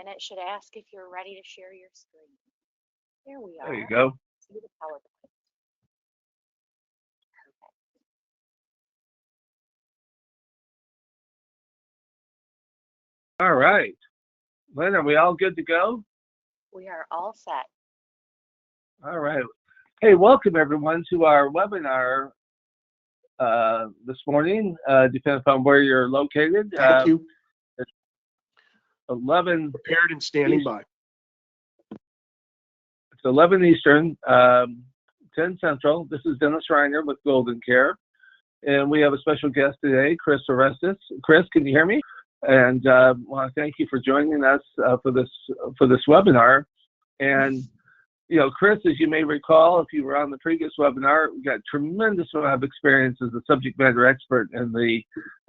and it should ask if you're ready to share your screen. There we are. There you go. See the PowerPoint. Perfect. All right. Lynn, are we all good to go? We are all set. All right. Hey, welcome everyone to our webinar this morning. Depending upon where you're located. Thank you. It's 11. Prepared and standing by. It's 11 Eastern, 10 Central. This is Dennis Rinner with Golden Care, and we have a special guest today, Chris Orestis. Chris, can you hear me? And want to thank you for joining us for this webinar. And you know, Chris, as you may recall, if you were on the previous webinar, we got tremendous amount of experience as a subject matter expert in the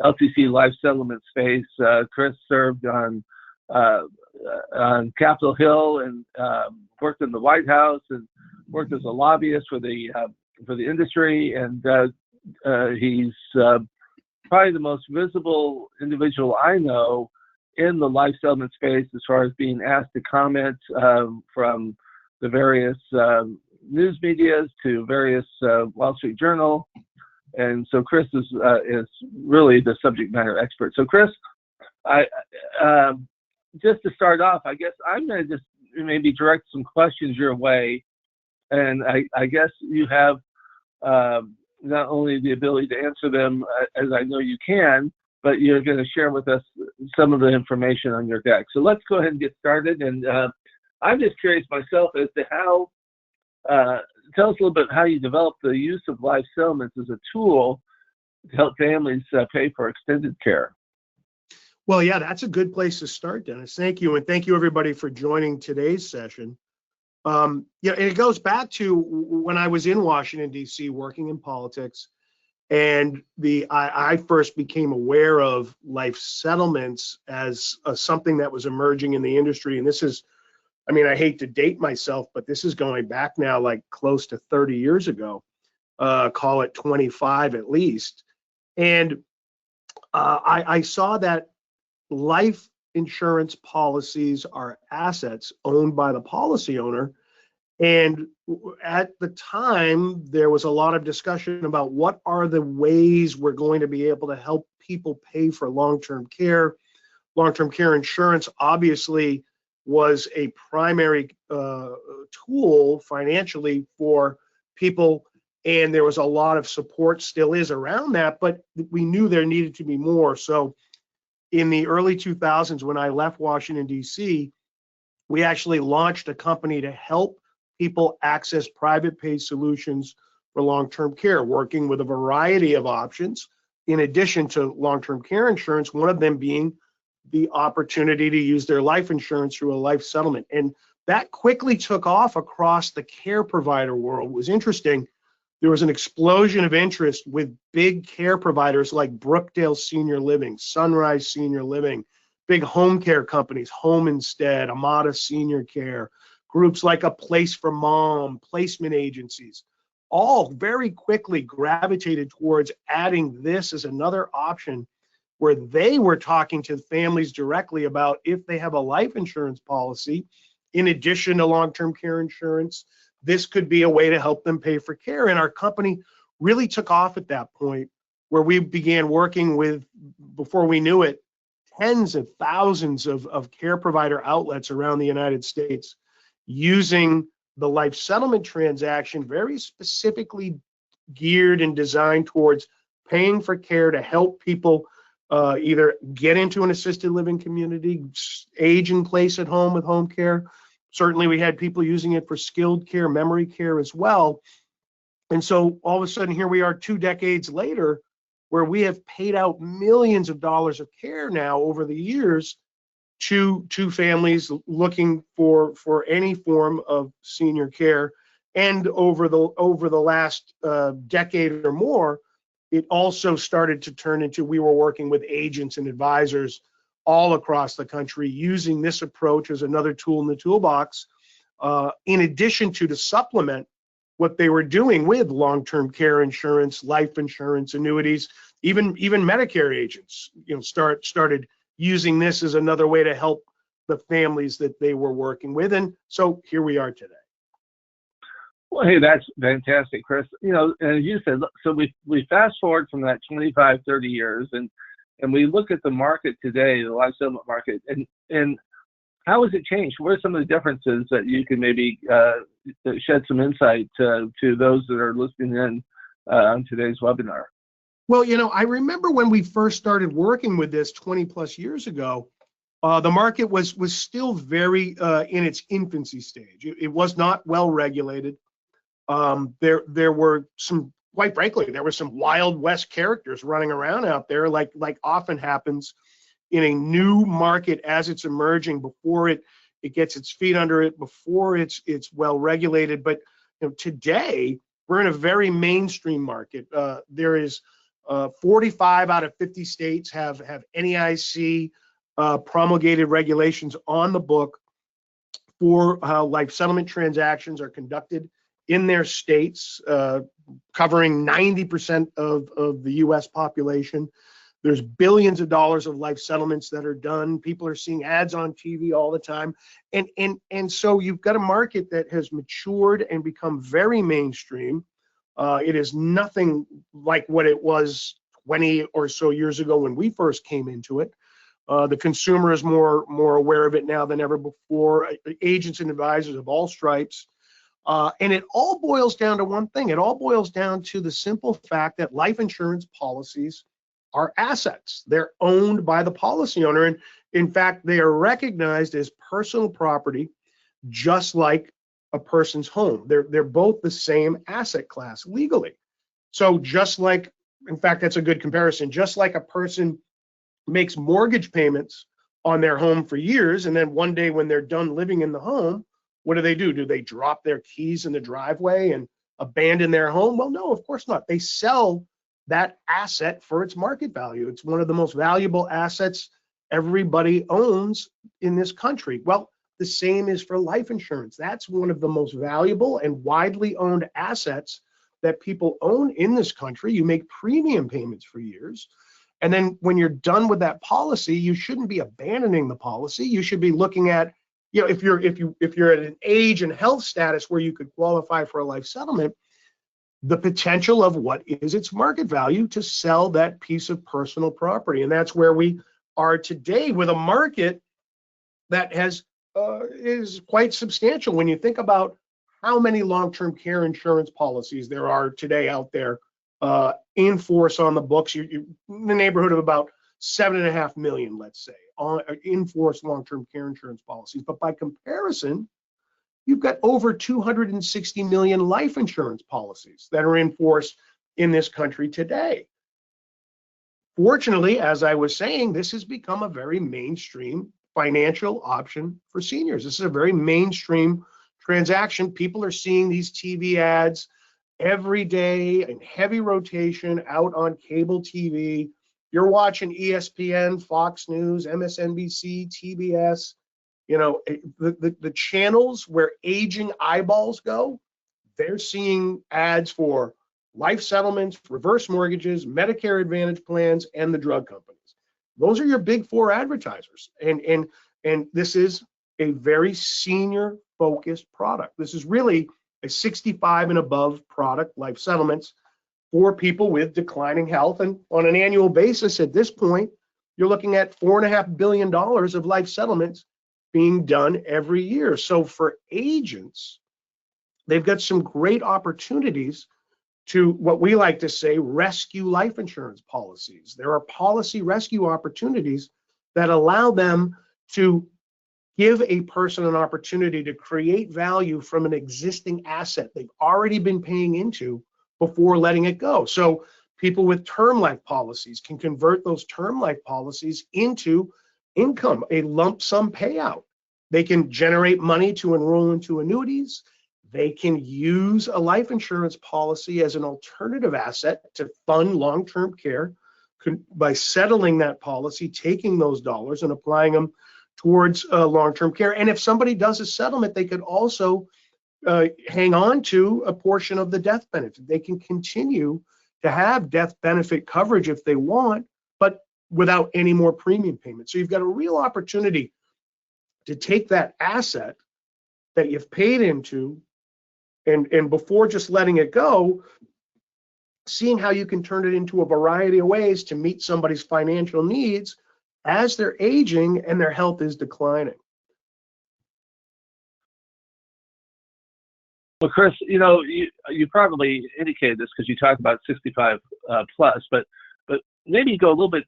LTC-Life Settlement space. Chris served on Capitol Hill and worked in the White House and worked as a lobbyist for the industry. And he's probably the most visible individual I know in the life settlement space as far as being asked to comment from the various news medias to various Wall Street Journal. And so Chris is really the subject matter expert. So Chris, just to start off, I guess I'm going to just maybe direct some questions your way. And I guess you have not only the ability to answer them as I know you can, but you're going to share with us some of the information on your deck. So let's go ahead and get started. And I'm just curious myself as to how, tell us a little bit how you developed the use of life settlements as a tool to help families pay for extended care. Well, yeah, that's a good place to start, Dennis. Thank you. And thank you, everybody, for joining today's session. Yeah, and it goes back to when I was in Washington, D.C., working in politics, and I first became aware of life settlements as something that was emerging in the industry. And this is, I mean, I hate to date myself, but this is going back now like close to 30 years ago, call it 25 at least. And I saw that life insurance policies are assets owned by the policy owner. And at the time, there was a lot of discussion about what are the ways we're going to be able to help people pay for long-term care. Long-term care insurance obviously was a primary tool financially for people, and there was a lot of support, still is, around that, but we knew there needed to be more. So in the early 2000s, when I left Washington, D.C., we actually launched a company to help people access private pay solutions for long-term care, working with a variety of options, in addition to long-term care insurance, one of them being the opportunity to use their life insurance through a life settlement. And that quickly took off across the care provider world. It was interesting. There was an explosion of interest with big care providers like Brookdale Senior Living, Sunrise Senior Living, big home care companies, Home Instead, Amada Senior Care, groups like A Place for Mom, placement agencies, all very quickly gravitated towards adding this as another option, where they were talking to families directly about if they have a life insurance policy, in addition to long-term care insurance, this could be a way to help them pay for care. And our company really took off at that point, where we began working with, before we knew it, tens of thousands of care provider outlets around the United States, using the life settlement transaction very specifically geared and designed towards paying for care to help people either get into an assisted living community, age in place at home with home care. Certainly we had people using it for skilled care, memory care as well. And so all of a sudden, here we are 2 decades later, where we have paid out millions of dollars of care now over the years to families looking for any form of senior care. And over the last decade or more, it also started to turn into, we were working with agents and advisors all across the country using this approach as another tool in the toolbox, in addition to supplement what they were doing with long-term care insurance, life insurance, annuities. Even Medicare agents, started using this as another way to help the families that they were working with. And so here we are today. Well, hey, that's fantastic, Chris. You know, and as you said, so we fast forward from that 25, 30 years, and we look at the market today, the life settlement market, and how has it changed? What are some of the differences that you can maybe shed some insight to those that are listening in on today's webinar? Well, you know, I remember when we first started working with this 20 plus years ago, the market was still very in its infancy stage. It was not well regulated. There were some, quite frankly, there were some Wild West characters running around out there, like often happens in a new market as it's emerging, before it gets its feet under it, before it's well regulated. But you know, today we're in a very mainstream market. There is 45 out of 50 states have NEIC promulgated regulations on the book for how life settlement transactions are conducted in their states, covering 90% of the US population. There's billions of dollars of life settlements that are done. People are seeing ads on TV all the time. And so you've got a market that has matured and become very mainstream. It is nothing like what it was 20 or so years ago when we first came into it. The consumer is more aware of it now than ever before. Agents and advisors of all stripes. And it all boils down to one thing. It all boils down to the simple fact that life insurance policies are assets. They're owned by the policy owner. And in fact, they are recognized as personal property, just like a person's home. They're both the same asset class legally. So just like, in fact, that's a good comparison. Just like a person makes mortgage payments on their home for years, and then one day when they're done living in the home, what do? Do they drop their keys in the driveway and abandon their home? Well, no, of course not. They sell that asset for its market value. It's one of the most valuable assets everybody owns in this country. Well, the same is for life insurance. That's one of the most valuable and widely owned assets that people own in this country. You make premium payments for years. And then when you're done with that policy, you shouldn't be abandoning the policy. You should be looking at, you know, if you're at an age and health status where you could qualify for a life settlement, the potential of what is its market value to sell that piece of personal property. And that's where we are today, with a market that is quite substantial. When you think about how many long-term care insurance policies there are today out there in force on the books, you're in the neighborhood of about 7.5 million, let's say, on in force long-term care insurance policies. But by comparison, you've got over 260 million life insurance policies that are in force in this country today. Fortunately, as I was saying, this has become a very mainstream financial option for seniors. This is a very mainstream transaction. People are seeing these TV ads every day in heavy rotation out on cable TV. You're watching ESPN, Fox News, MSNBC, TBS. You know, the channels where aging eyeballs go, they're seeing ads for life settlements, reverse mortgages, Medicare Advantage plans, and the drug companies. Those are your big four advertisers. And this is a very senior focused product. This is really a 65 and above product, life settlements, for people with declining health. And on an annual basis at this point, you're looking at $4.5 billion of life settlements being done every year. So for agents, they've got some great opportunities to, what we like to say, rescue life insurance policies. There are policy rescue opportunities that allow them to give a person an opportunity to create value from an existing asset they've already been paying into before letting it go. So people with term life policies can convert those term life policies into income, a lump sum payout. They can generate money to enroll into annuities. They can use a life insurance policy as an alternative asset to fund long-term care by settling that policy, taking those dollars and applying them towards long-term care. And if somebody does a settlement, they could also hang on to a portion of the death benefit. They can continue to have death benefit coverage if they want, but without any more premium payments. So you've got a real opportunity to take that asset that you've paid into, and before just letting it go, seeing how you can turn it into a variety of ways to meet somebody's financial needs as they're aging and their health is declining. Well, Chris, you probably indicated this because you talked about 65 plus, but maybe go a little bit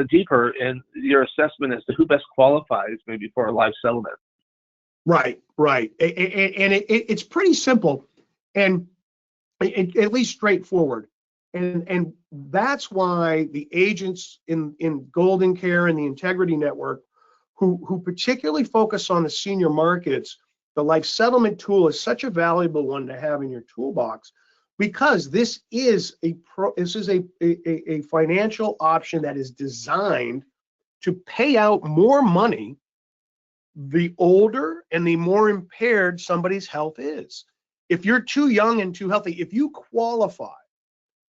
deeper in your assessment as to who best qualifies maybe for a life settlement. Right. And it's pretty simple and at least straightforward. And that's why the agents in Golden Care and the Integrity Network, who particularly focus on the senior markets, the life settlement tool is such a valuable one to have in your toolbox, because this is a financial option that is designed to pay out more money the older and the more impaired somebody's health is. If you're too young and too healthy, if you qualify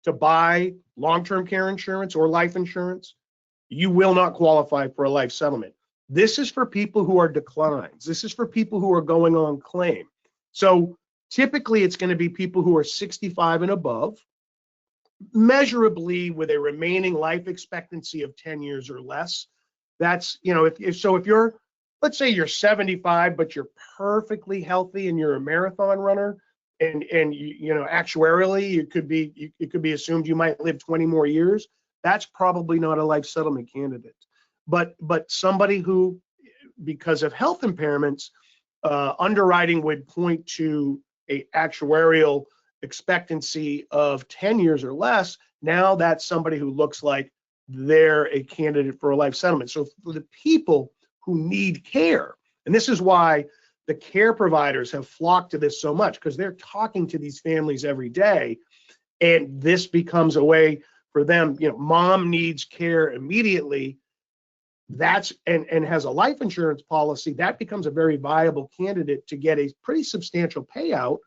to buy long-term care insurance or life insurance, you will not qualify for a life settlement. This is for people who are declines. This is for people who are going on claim. So typically it's going to be people who are 65 and above, measurably with a remaining life expectancy of 10 years or less. That's, if you're, let's say you're 75, but you're perfectly healthy and you're a marathon runner, and actuarially it could be assumed you might live 20 more years, that's probably not a life settlement candidate. But somebody who, because of health impairments, underwriting would point to a actuarial expectancy of 10 years or less. Now that's somebody who looks like they're a candidate for a life settlement. So for the people who need care, and this is why the care providers have flocked to this so much, because they're talking to these families every day, and this becomes a way for them. Mom needs care immediately, and has a life insurance policy, that becomes a very viable candidate to get a pretty substantial payout.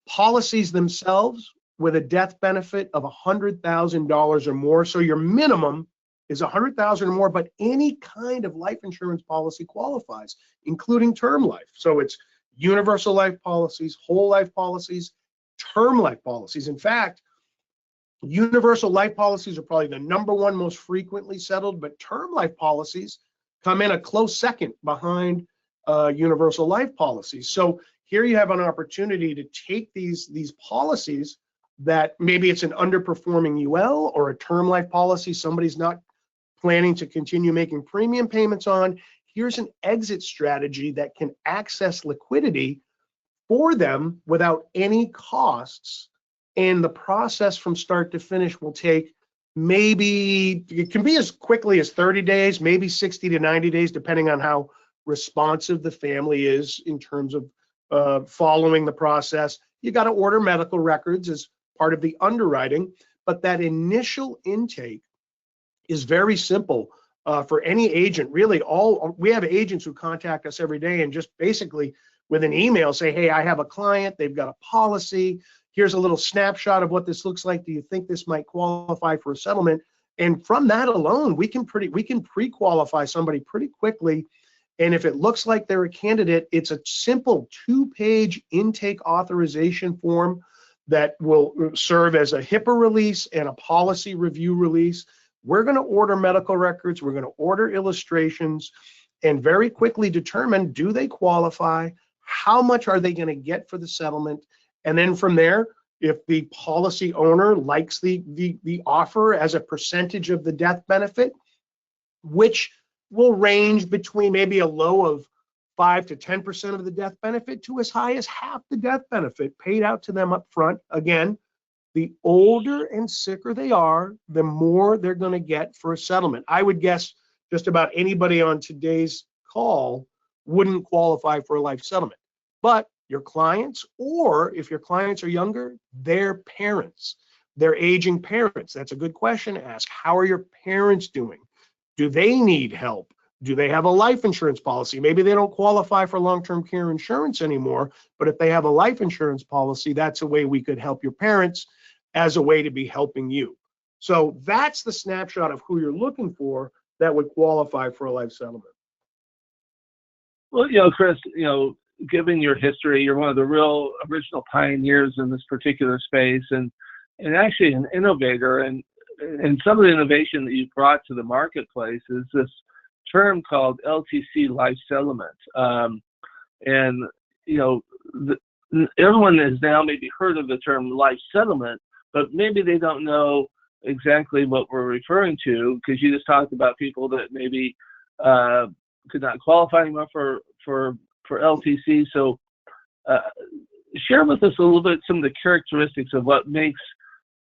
Policies themselves with a death benefit of $100,000 or more. So your minimum is $100,000 or more, but any kind of life insurance policy qualifies, including term life. So it's universal life policies, whole life policies, term life policies. In fact, universal life policies are probably the number one most frequently settled, but term life policies come in a close second behind universal life policies. So here you have an opportunity to take these policies that maybe it's an underperforming UL or a term life policy somebody's not planning to continue making premium payments on. Here's an exit strategy that can access liquidity for them without any costs. And the process from start to finish will take it can be as quickly as 30 days, maybe 60 to 90 days, depending on how responsive the family is in terms of following the process. You got to order medical records as part of the underwriting, but that initial intake is very simple for any agent. Really, we have agents who contact us every day and just basically with an email say, hey, I have a client, they've got a policy. Here's a little snapshot of what this looks like. Do you think this might qualify for a settlement? And from that alone, we can pre-qualify somebody pretty quickly. And if it looks like they're a candidate, it's a simple 2-page intake authorization form that will serve as a HIPAA release and a policy review release. We're going to order medical records, we're going to order illustrations, and very quickly determine, do they qualify? How much are they going to get for the settlement? And then from there, if the policy owner likes the offer as a percentage of the death benefit, which will range between maybe a low of 5 to 10% of the death benefit to as high as half the death benefit paid out to them up front. Again, the older and sicker they are, the more they're going to get for a settlement. I would guess just about anybody on today's call wouldn't qualify for a life settlement. But your clients, or if your clients are younger, their parents, their aging parents. That's a good question to ask. How are your parents doing? Do they need help? Do they have a life insurance policy? Maybe they don't qualify for long-term care insurance anymore, but if they have a life insurance policy, that's a way we could help your parents as a way to be helping you. So that's the snapshot of who you're looking for that would qualify for a life settlement. Well, Chris, given your history, you're one of the real original pioneers in this particular space, and actually an innovator. And some of the innovation that you've brought to the marketplace is this term called LTC-Life Settlement. And everyone has now maybe heard of the term life settlement, but maybe they don't know exactly what we're referring to, because you just talked about people that maybe could not qualify anymore for LTC. So share with us a little bit some of the characteristics of what makes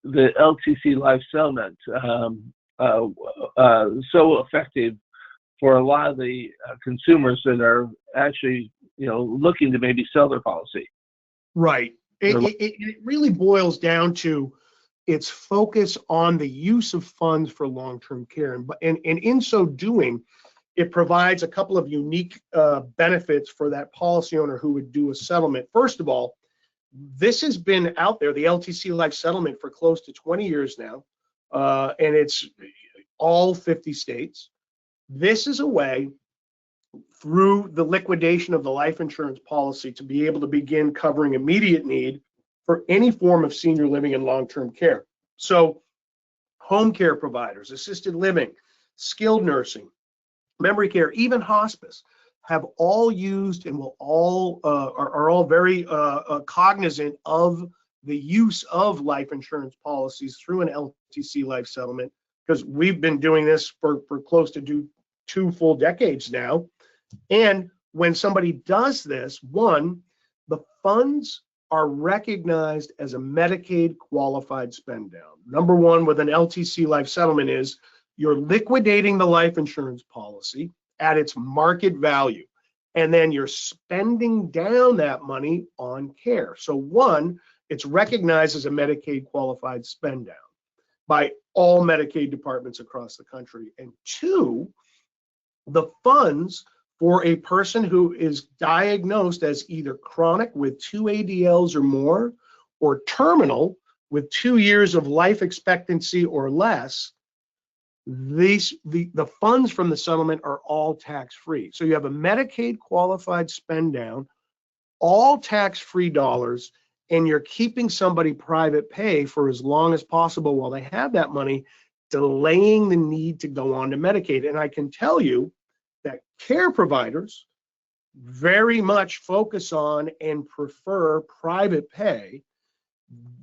the LTC Life Settlement so effective for a lot of the consumers that are actually looking to maybe sell their policy. Right. It really boils down to its focus on the use of funds for long-term care. And in so doing, it provides a couple of unique benefits for that policy owner who would do a settlement. First of all, this has been out there, the LTC Life Settlement, for close to 20 years now, and it's all 50 states. This is a way, through the liquidation of the life insurance policy, to be able to begin covering immediate need for any form of senior living and long-term care. So home care providers, assisted living, skilled nursing, memory care, even hospice, have all used and will all are all very cognizant of the use of life insurance policies through an LTC Life Settlement, because we've been doing this for close to 2 full decades now. And when somebody does this, one, the funds are recognized as a Medicaid qualified spend down. Number one with an LTC Life Settlement is you're liquidating the life insurance policy at its market value, and then you're spending down that money on care. So one, it's recognized as a Medicaid qualified spend down by all Medicaid departments across the country. And two, the funds for a person who is diagnosed as either chronic with 2 ADLs or more, or terminal with 2 years of life expectancy or less, the funds from the settlement are all tax-free. So you have a Medicaid qualified spend down, all tax-free dollars, and you're keeping somebody private pay for as long as possible while they have that money, delaying the need to go on to Medicaid. And I can tell you that care providers very much focus on and prefer private pay.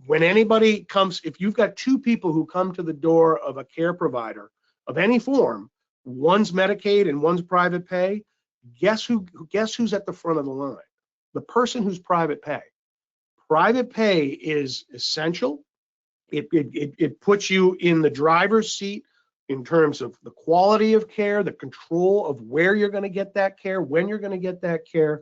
When anybody comes, if you've got 2 people who come to the door of a care provider of any form, one's Medicaid and one's private pay, guess who's at the front of the line? The person who's private pay. Private pay is essential. It puts you in the driver's seat in terms of the quality of care, the control of where you're going to get that care, when you're going to get that care.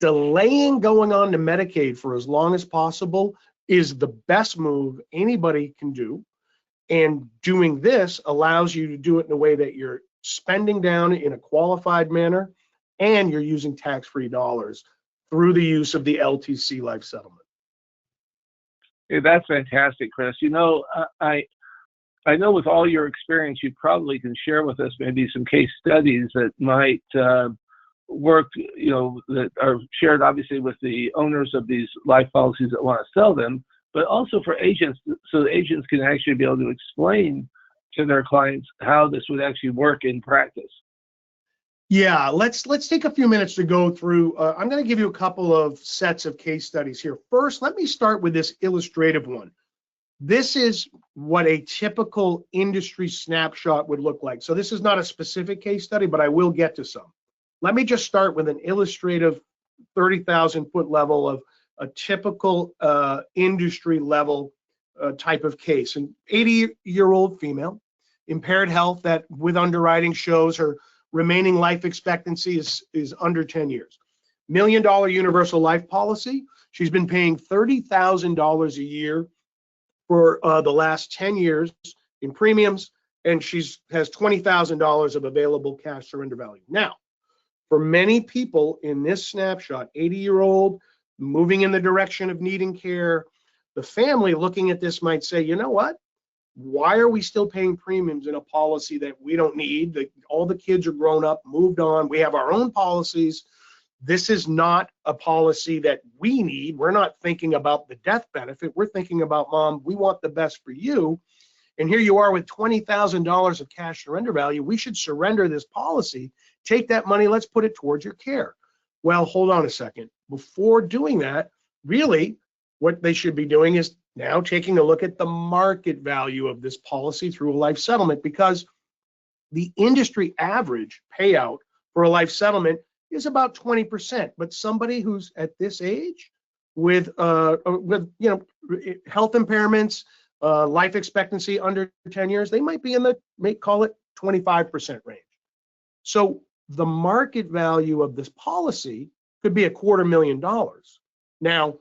Delaying going on to Medicaid for as long as possible is the best move anybody can do. And doing this allows you to do it in a way that you're spending down in a qualified manner, and you're using tax-free dollars through the use of the LTC Life Settlement. Hey, that's fantastic, Chris. I know with all your experience, you probably can share with us maybe some case studies that might work, that are shared obviously with the owners of these life policies that want to sell them, but also for agents, so the agents can actually be able to explain to their clients how this would actually work in practice. Yeah, let's take a few minutes to go through. I'm going to give you a couple of sets of case studies here. First, let me start with this illustrative one. This is what a typical industry snapshot would look like. So this is not a specific case study, but I will get to some. Let me just start with an illustrative 30,000 foot level of a typical industry level type of case. An 80-year-old female, impaired health, that with underwriting shows her remaining life expectancy is under 10 years. $1 million universal life policy. She's been paying $30,000 a year for the last 10 years in premiums, and has $20,000 of available cash surrender value. Now, for many people in this snapshot, 80-year-old, moving in the direction of needing care, the family looking at this might say, you know what? Why are we still paying premiums in a policy that we don't need? All the kids are grown up, moved on. We have our own policies. this is not a policy that we need. We're not thinking about the death benefit. We're thinking about, Mom, we want the best for you. And here you are with $20,000 of cash surrender value. We should surrender this policy. Take that money, let's put it towards your care. Well, hold on a second. Before doing that, really, what they should be doing is now taking a look at the market value of this policy through a life settlement, because the industry average payout for a life settlement is about 20%. But somebody who's at this age with health impairments, life expectancy under 10 years, they might be in the, call it 25% range. So the market value of this policy could be $250,000. Now,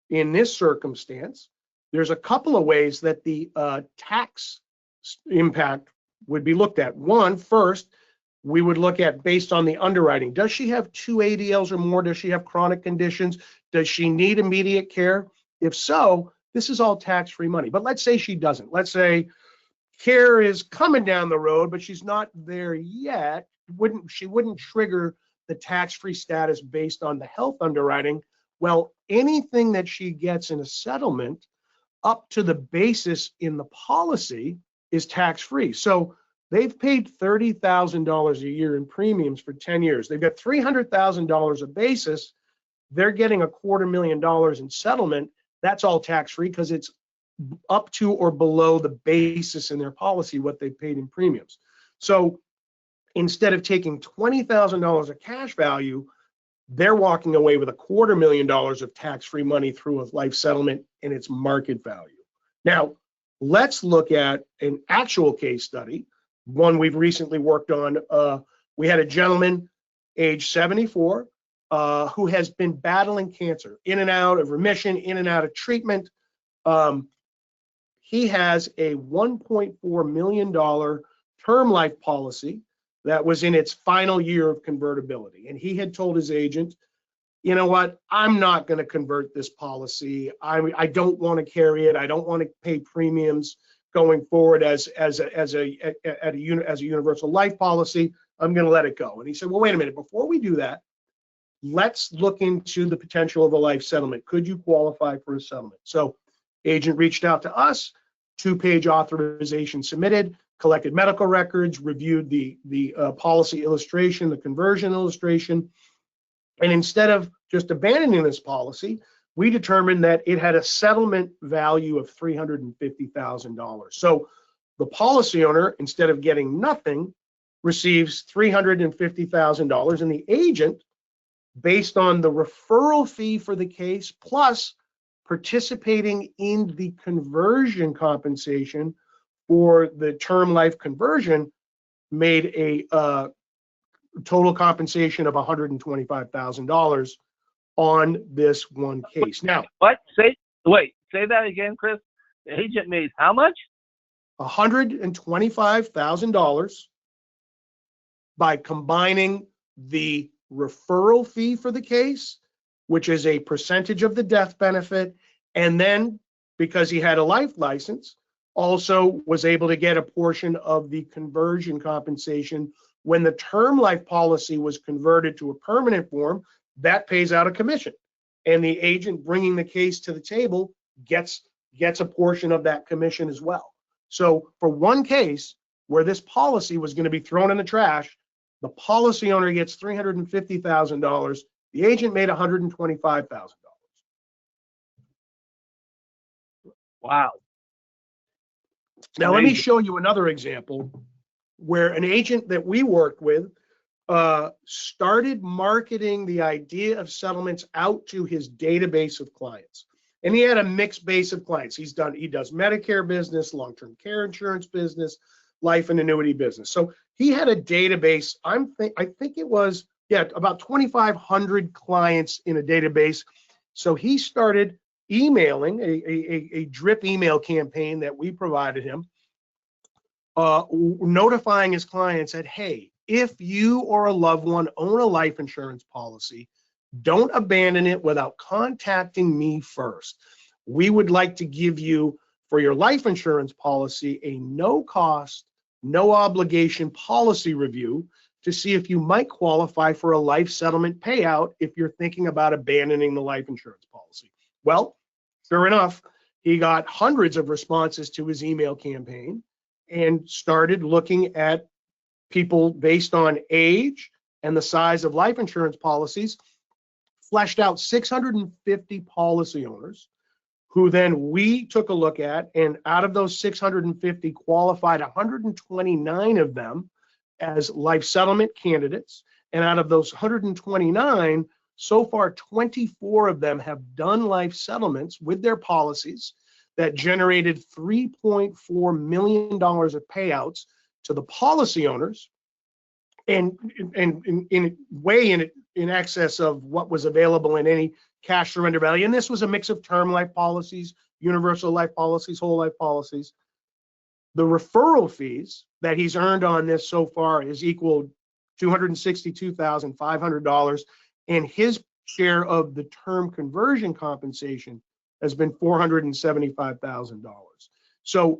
in this circumstance, there's a couple of ways that the tax impact would be looked at. One, first, we would look at based on the underwriting. Does she have 2 ADLs or more? Does she have chronic conditions? Does she need immediate care? If so, this is all tax-free money. But let's say she doesn't. Let's say care is coming down the road, but she's not there yet. She wouldn't trigger the tax-free status based on the health underwriting. Well, anything that she gets in a settlement up to the basis in the policy is tax-free. So they've paid $30,000 a year in premiums for 10 years. They've got $300,000 of basis. They're getting $250,000 in settlement. That's all tax-free because it's up to or below the basis in their policy, what they paid in premiums. So instead of taking $20,000 of cash value, they're walking away with $250,000 of tax-free money through a life settlement and its market value. Now, let's look at an actual case study, one we've recently worked on. We had a gentleman, age 74, who has been battling cancer, in and out of remission, in and out of treatment. He has a $1.4 million term life policy that was in its final year of convertibility. And he had told his agent, you know what, I'm not going to convert this policy. I don't want to carry it. I don't want to pay premiums going forward as a universal life policy. I'm going to let it go. And he said, well, wait a minute, before we do that, let's look into the potential of a life settlement. Could you qualify for a settlement? So agent reached out to us, 2-page authorization submitted, collected medical records, reviewed the policy illustration, the conversion illustration. And instead of just abandoning this policy, we determined that it had a settlement value of $350,000. So the policy owner, instead of getting nothing, receives $350,000, and the agent, based on the referral fee for the case plus participating in the conversion compensation for the term life conversion, made a total compensation of $125,000 on this one case. Now, Say that again, Chris. The agent made how much? $125,000 by combining the referral fee for the case, which is a percentage of the death benefit, and then because he had a life license, also was able to get a portion of the conversion compensation when the term life policy was converted to a permanent form. That pays out a commission, and the agent bringing the case to the table gets a portion of that commission as well. So for one case where this policy was going to be thrown in the trash, the policy owner gets $350,000. The agent made $125,000. Wow. Now, let me show you another example where an agent that we worked with started marketing the idea of settlements out to his database of clients. And he had a mixed base of clients. He does Medicare business, long-term care insurance business, life and annuity business. So he had a database. I think it was, about 2,500 clients in a database. So he started emailing a drip email campaign that we provided him, notifying his clients that, hey, if you or a loved one own a life insurance policy, don't abandon it without contacting me first. We would like to give you, for your life insurance policy, a no cost, no obligation policy review to see if you might qualify for a life settlement payout if you're thinking about abandoning the life insurance policy. Well, sure enough, he got hundreds of responses to his email campaign and started looking at people based on age and the size of life insurance policies, fleshed out 650 policy owners, who then we took a look at, and out of those 650 qualified 129 of them as life settlement candidates. And out of those 129, so far 24 of them have done life settlements with their policies that generated $3.4 million of payouts to the policy owners, and in way in excess of what was available in any cash surrender value. And this was a mix of term life policies, universal life policies, whole life policies. The referral fees that he's earned on this so far is equal $262,500, and his share of the term conversion compensation has been $475,000. So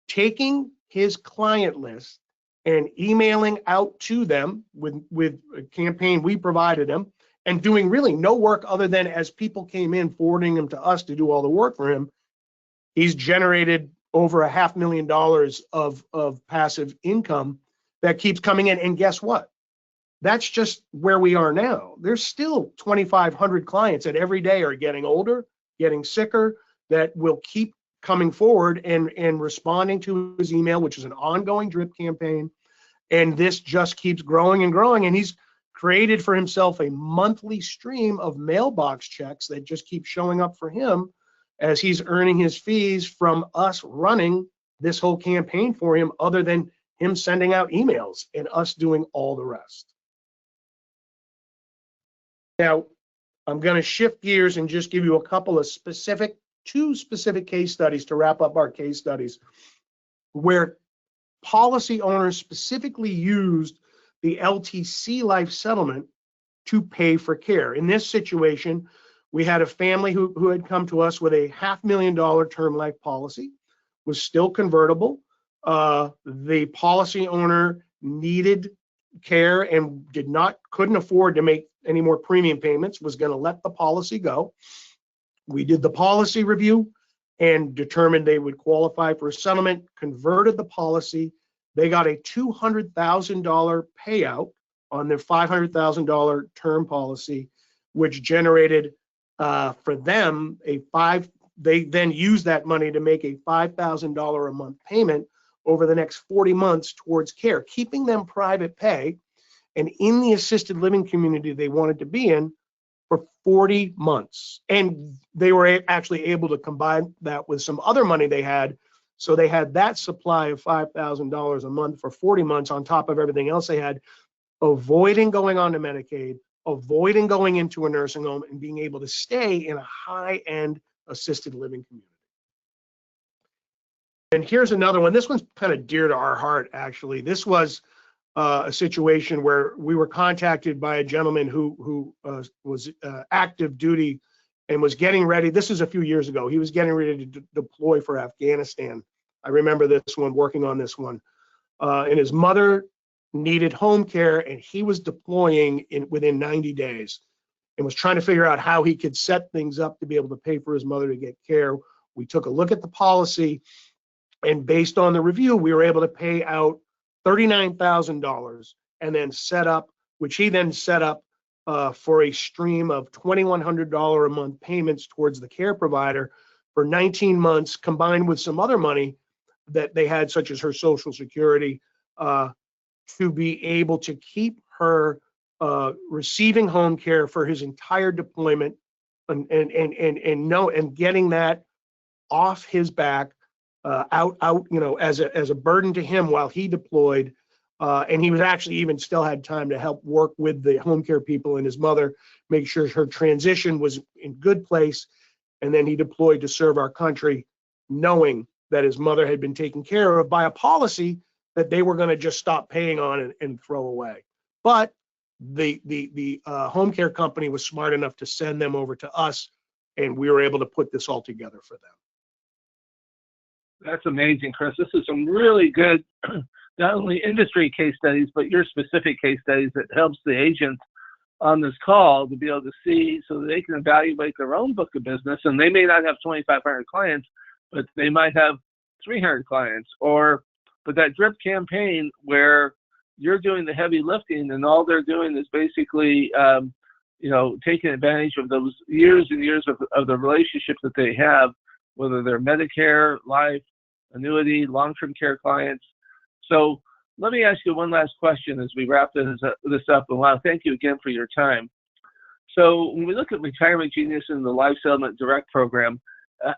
taking his client list and emailing out to them with a campaign we provided him, and doing really no work other than, as people came in, forwarding them to us to do all the work for him, he's generated over $500,000 of passive income that keeps coming in. And guess what? That's just where we are now. There's still 2,500 clients that every day are getting older, getting sicker, that will keep coming forward and responding to his email, which is an ongoing drip campaign. And this just keeps growing and growing. And he's created for himself a monthly stream of mailbox checks that just keep showing up for him as he's earning his fees from us running this whole campaign for him, other than him sending out emails and us doing all the rest. Now, I'm going to shift gears and just give you a couple of two specific case studies to wrap up our case studies, where policy owners specifically used the LTC Life Settlement to pay for care. In this situation, we had a family who had come to us with a $500,000 term life policy, was still convertible. The policy owner needed care and couldn't afford to make any more premium payments, was going to let the policy go. We did the policy review and determined they would qualify for a settlement, converted the policy. They got a $200,000 payout on their $500,000 term policy, which generated for them they then used that money to make a $5,000 a month payment over the next 40 months towards care, keeping them private pay and in the assisted living community they wanted to be in for 40 months. And they were actually able to combine that with some other money they had. So they had that supply of $5,000 a month for 40 months on top of everything else they had, avoiding going on to Medicaid, avoiding going into a nursing home, and being able to stay in a high-end assisted living community. And here's another one. This one's kind of dear to our heart, actually. This was a situation where we were contacted by a gentleman who was active duty and was getting ready. This is a few years ago. He was getting ready to deploy for Afghanistan. I remember this one, working on this one. And his mother needed home care, and he was deploying within 90 days and was trying to figure out how he could set things up to be able to pay for his mother to get care. We took a look at the policy, and based on the review, we were able to pay out $39,000 and then he then set up for a stream of $2,100 a month payments towards the care provider for 19 months, combined with some other money that they had, such as her Social Security, to be able to keep her receiving home care for his entire deployment, and getting that off his back, out, as a burden to him while he deployed. And he was actually even still had time to help work with the home care people and his mother, make sure her transition was in good place. And then he deployed to serve our country, knowing that his mother had been taken care of by a policy that they were going to just stop paying on and throw away. But the home care company was smart enough to send them over to us, and we were able to put this all together for them. That's amazing, Chris. This is some really good not only industry case studies, but your specific case studies that helps the agents on this call to be able to see so that they can evaluate their own book of business. And they may not have 2,500 clients, but they might have 300 clients. But that drip campaign where you're doing the heavy lifting and all they're doing is basically, taking advantage of those years and years of the relationships that they have, whether they're Medicare, life, annuity, long-term care clients. So let me ask you one last question as we wrap this up. And wow, thank you again for your time. So when we look at Retirement Genius and the Life Settlement Direct program,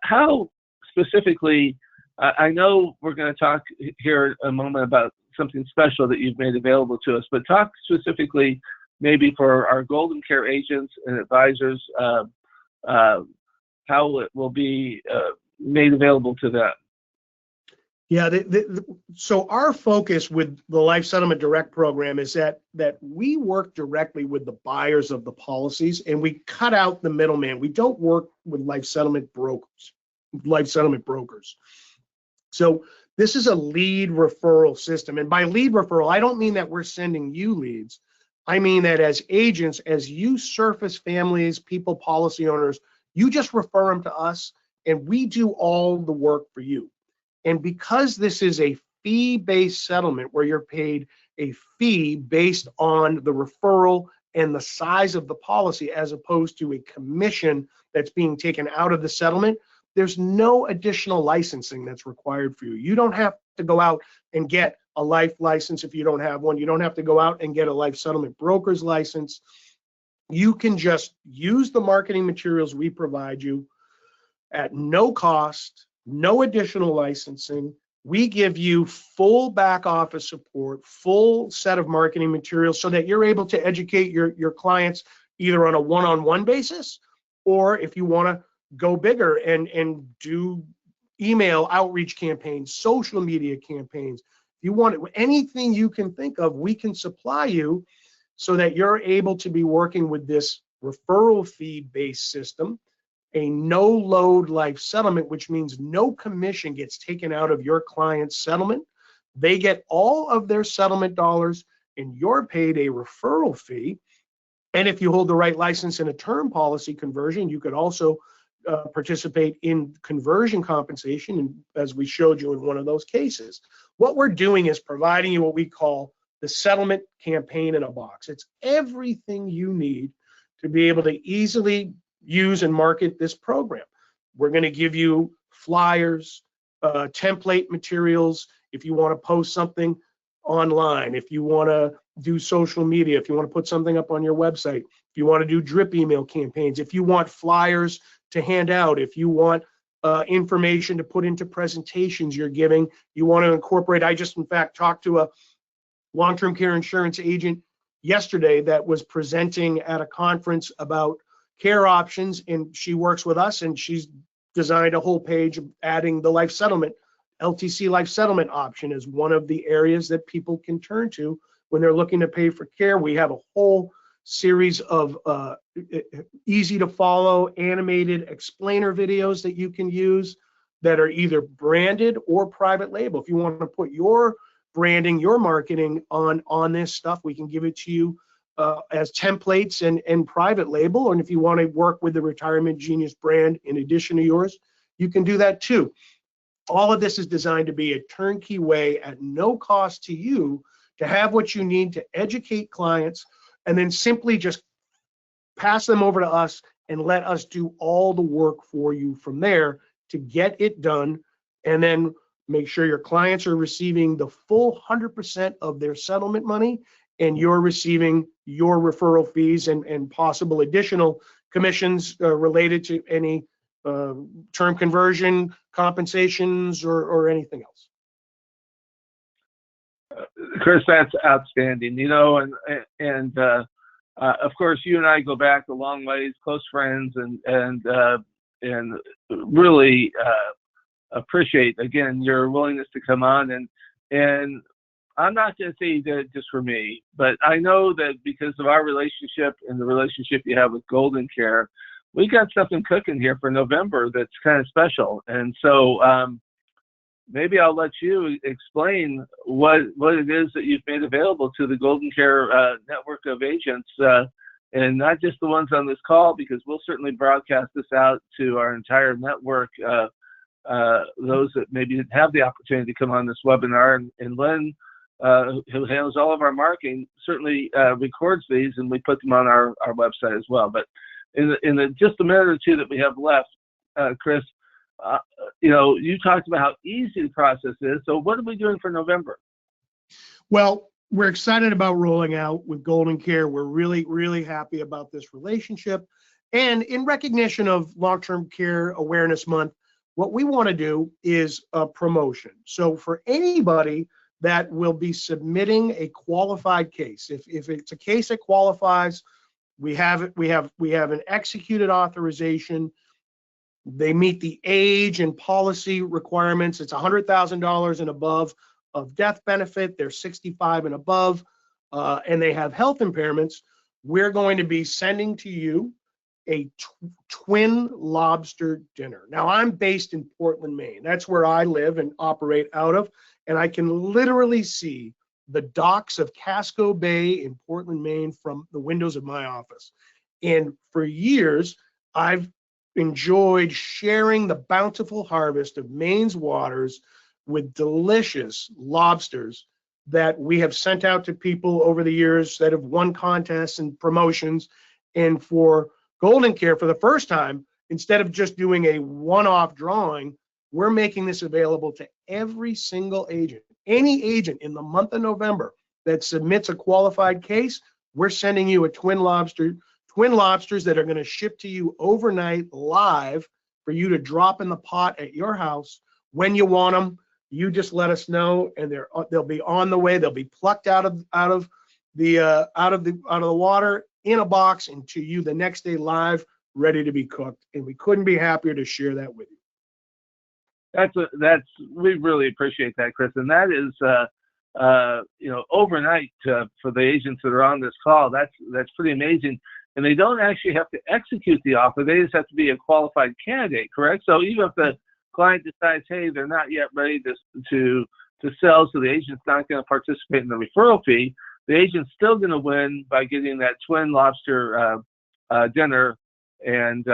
how specifically, I know we're going to talk here in a moment about something special that you've made available to us, but talk specifically maybe for our Golden Care agents and advisors, how it will be made available to them. Yeah, so our focus with the Life Settlement Direct program is that we work directly with the buyers of the policies, and we cut out the middleman. We don't work with life settlement brokers. So this is a lead referral system. And by lead referral, I don't mean that we're sending you leads. I mean that as agents, as you surface families, people, policy owners, you just refer them to us, and we do all the work for you. And because this is a fee-based settlement where you're paid a fee based on the referral and the size of the policy, as opposed to a commission that's being taken out of the settlement, there's no additional licensing that's required for you. You don't have to go out and get a life license if you don't have one. You don't have to go out and get a life settlement broker's license. You can just use the marketing materials we provide you at no cost, no additional licensing. We give you full back office support, full set of marketing materials so that you're able to educate your clients either on a one-on-one basis, or if you want to go bigger and do email outreach campaigns, social media campaigns. If you want anything you can think of, we can supply you so that you're able to be working with this referral fee-based system, a no-load life settlement, which means no commission gets taken out of your client's settlement. They get all of their settlement dollars, and you're paid a referral fee. And if you hold the right license in a term policy conversion, you could also participate in conversion compensation, and as we showed you in one of those cases. What we're doing is providing you what we call the settlement campaign in a box. It's everything you need to be able to easily use and market this program. We're going to give you flyers, template materials, if you want to post something online, if you want to do social media, if you want to put something up on your website, if you want to do drip email campaigns, if you want flyers to hand out, if you want information to put into presentations you're giving, you want to incorporate. I just, in fact, talked to a long-term care insurance agent yesterday that was presenting at a conference about care options, and she works with us, and she's designed a whole page adding the life settlement, LTC life settlement option as one of the areas that people can turn to when they're looking to pay for care. We have a whole series of easy to follow animated explainer videos that you can use that are either branded or private label. If you want to put your branding, your marketing on this stuff, we can give it to you as templates and private label. And if you want to work with the Retirement Genius brand in addition to yours, you can do that too. All of this is designed to be a turnkey way at no cost to you to have what you need to educate clients, and then simply just pass them over to us and let us do all the work for you from there to get it done, and then make sure your clients are receiving the full 100% of their settlement money, and you're receiving your referral fees and possible additional commissions related to any term conversion compensations or anything else. Chris, that's outstanding. And of course, you and I go back a long ways, close friends, and really appreciate again your willingness to come on. And I'm not going to say you did it just for me, but I know that because of our relationship and the relationship you have with Golden Care, we got something cooking here for November that's kind of special. And so, maybe I'll let you explain what it is that you've made available to the Golden Care network of agents, and not just the ones on this call, because we'll certainly broadcast this out to our entire network, those that maybe didn't have the opportunity to come on this webinar. And Lynn, who handles all of our marketing, certainly records these, and we put them on our website as well. But in just a minute or two that we have left, Chris, you talked about how easy the process is. So what are we doing for November? Well, we're excited about rolling out with Golden Care. We're really, really happy about this relationship. And in recognition of Long-Term Care Awareness Month, what we want to do is a promotion. So for anybody that will be submitting a qualified case, if it's a case that qualifies, we have an executed authorization. They meet the age and policy requirements. It's $100,000 and above of death benefit. They're 65 and above, and they have health impairments. We're going to be sending to you a twin lobster dinner. Now, I'm based in Portland, Maine. That's where I live and operate out of, and I can literally see the docks of Casco Bay in Portland, Maine from the windows of my office. And for years, I've enjoyed sharing the bountiful harvest of Maine's waters with delicious lobsters that we have sent out to people over the years that have won contests and promotions. And for Golden Care, for the first time, instead of just doing a one-off drawing, we're making this available to every single agent. Any agent in the month of November that submits a qualified case, we're sending you a twin lobsters that are going to ship to you overnight live for you to drop in the pot at your house when you want them. You just let us know, and they'll be on the way. They'll be plucked out of the water in a box and to you the next day live, ready to be cooked. And we couldn't be happier to share that with you. We really appreciate that, Chris. And that is overnight for the agents that are on this call. That's pretty amazing. And they don't actually have to execute the offer. They just have to be a qualified candidate, correct? So even if the client decides, hey, they're not yet ready to sell, so the agent's not going to participate in the referral fee, the agent's still going to win by getting that twin lobster dinner. And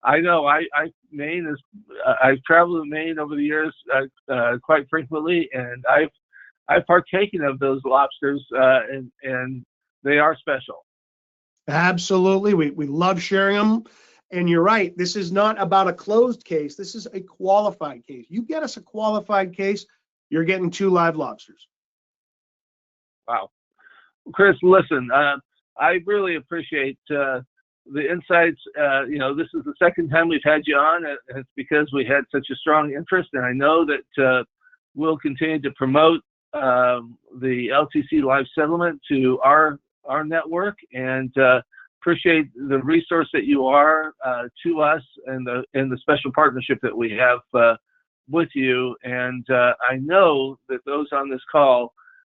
I know I've traveled to Maine over the years quite frequently, and I've partaken of those lobsters, and they are special. Absolutely. We love sharing them. And you're right. This is not about a closed case. This is a qualified case. You get us a qualified case, you're getting 2 live lobsters. Wow. Chris, listen, I really appreciate the insights. This is the second time we've had you on, and it's because we had such a strong interest. And I know that we'll continue to promote the LTC-Life Settlement to our network, and appreciate the resource that you are to us, and the special partnership that we have with you. And I know that those on this call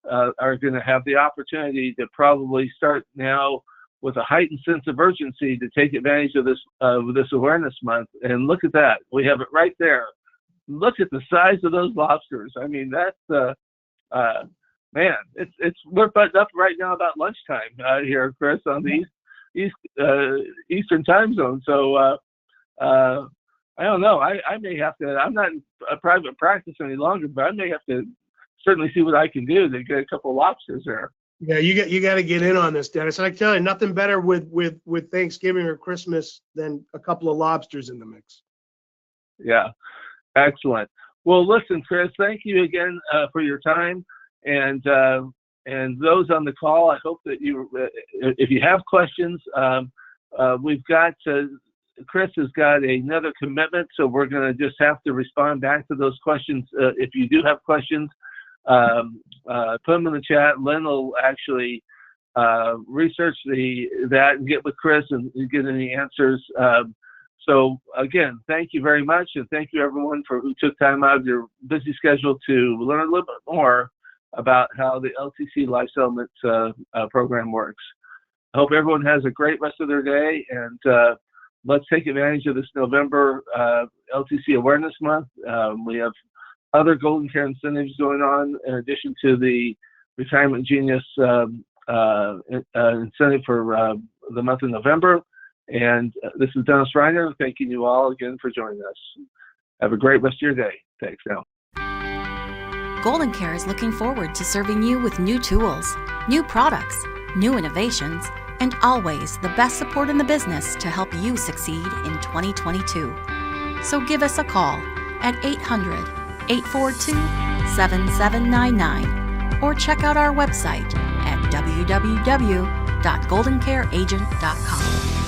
are going to have the opportunity to probably start now with a heightened sense of urgency to take advantage of this awareness month. And look at that, we have it right there. Look at the size of those lobsters. I mean, that's man, we're buttoned up right now about lunchtime here, Chris, on the Eastern time zone. So I don't know. I may have to. I'm not in a private practice any longer, but I may have to certainly see what I can do to get a couple of lobsters there. Yeah, you got to get in on this, Dennis. And I tell you, nothing better with Thanksgiving or Christmas than a couple of lobsters in the mix. Yeah, excellent. Well, listen, Chris, thank you again for your time, and those on the call. I hope that if you have questions, we've got Chris has got another commitment, so we're going to just have to respond back to those questions. If you do have questions, put them in the chat. Lynn will actually research that and get with Chris and get any answers. So again, thank you very much, and thank you everyone who took time out of your busy schedule to learn a little bit more about how the LTC-Life Settlements program works. I hope everyone has a great rest of their day, and let's take advantage of this November LTC Awareness Month. We have other Golden Care incentives going on in addition to the Retirement Genius incentive for the month of November. And this is Dennis Rinner, thanking you all again for joining us. Have a great rest of your day. Thanks now. Golden Care is looking forward to serving you with new tools, new products, new innovations, and always the best support in the business to help you succeed in 2022. So give us a call at 800-842-7799 or check out our website at www.goldencareagent.com.